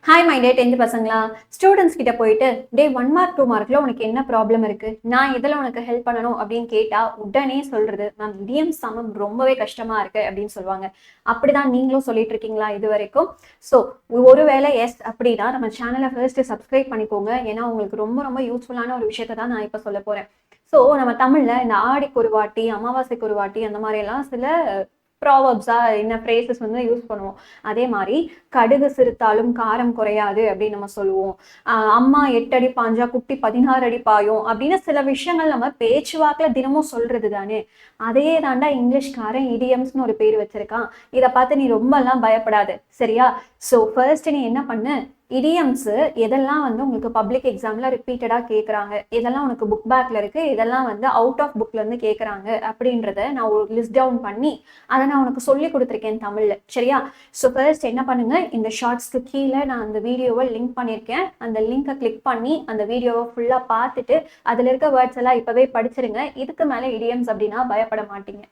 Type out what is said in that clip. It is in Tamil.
ஹாய் மை டே 10th பசங்களா. ஸ்டூடெண்ட்ஸ் கிட்ட போயிட்டு டே 1 மார்க் 2 மார்க்ல உனக்கு என்ன ப்ராப்ளம் இருக்கு, நான் இதில் உனக்கு ஹெல்ப் பண்ணணும் அப்படின்னு கேட்டா உடனே சொல்றது மேம் இடியம் சமம் ரொம்பவே கஷ்டமா இருக்கு அப்படின்னு சொல்லுவாங்க. அப்படிதான் நீங்களும் சொல்லிட்டு இருக்கீங்களா இது வரைக்கும்? ஸோ ஒருவேளை எஸ் அப்படின்னா நம்ம சேனலை ஃபர்ஸ்ட் சப்ஸ்கிரைப் பண்ணிக்கோங்க. ஏன்னா உங்களுக்கு ரொம்ப ரொம்ப யூஸ்ஃபுல்லான ஒரு விஷயத்தை தான் நான் இப்போ சொல்ல போறேன். ஸோ நம்ம தமிழ்ல இந்த ஆடிக்கு ஒரு வாட்டி, அமாவாசைக்கு ஒரு வாட்டி அந்த மாதிரி எல்லாம் சில ப்ராவர்ப்ஸா என்ன ஃப்ரேசஸ் வந்து யூஸ் பண்ணுவோம். அதே மாதிரி கடுகு சிறுத்தாலும் காரம் குறையாது அப்படின்னு நம்ம சொல்லுவோம். அம்மா 8 அடி பாஞ்சா குட்டி 16 அடி பாயும் அப்படின்னு சில விஷயங்கள் நம்ம பேச்சுவாக்குல தினமும் சொல்றது தானே. அதையே தாண்டா இங்கிலீஷ்காரன் இடியம்ஸ்னு ஒரு பேர் வச்சிருக்கான். இதை பார்த்து நீ ரொம்ப எல்லாம் பயப்படாது சரியா. ஸோ ஃபர்ஸ்ட் நீ என்ன பண்ணு, இடியம்ஸ் எதெல்லாம் வந்து உங்களுக்கு பப்ளிக் எக்ஸாம்ல ரிப்பீட்டடா கேட்குறாங்க, இதெல்லாம் உனக்கு புக் பேக்ல இருக்கு, இதெல்லாம் வந்து அவுட் ஆஃப் புக்ல இருந்து கேட்குறாங்க அப்படின்றத நான் ஒரு லிஸ்ட் டவுன் பண்ணி அதை நான் உனக்கு சொல்லி கொடுத்துருக்கேன் தமிழ்ல சரியா. ஸோ ஃபர்ஸ்ட் என்ன பண்ணுங்க, இந்த ஷார்ட்ஸ்க்கு கீழே நான் அந்த வீடியோவை லிங்க் பண்ணியிருக்கேன். அந்த லிங்கை கிளிக் பண்ணி அந்த வீடியோவை ஃபுல்லாக பார்த்துட்டு அதில் இருக்க வேர்ட்ஸ் எல்லாம் இப்போவே படிச்சிருங்க. இதுக்கு மேலே இடியம்ஸ் அப்படின்னா பயப்பட மாட்டீங்க.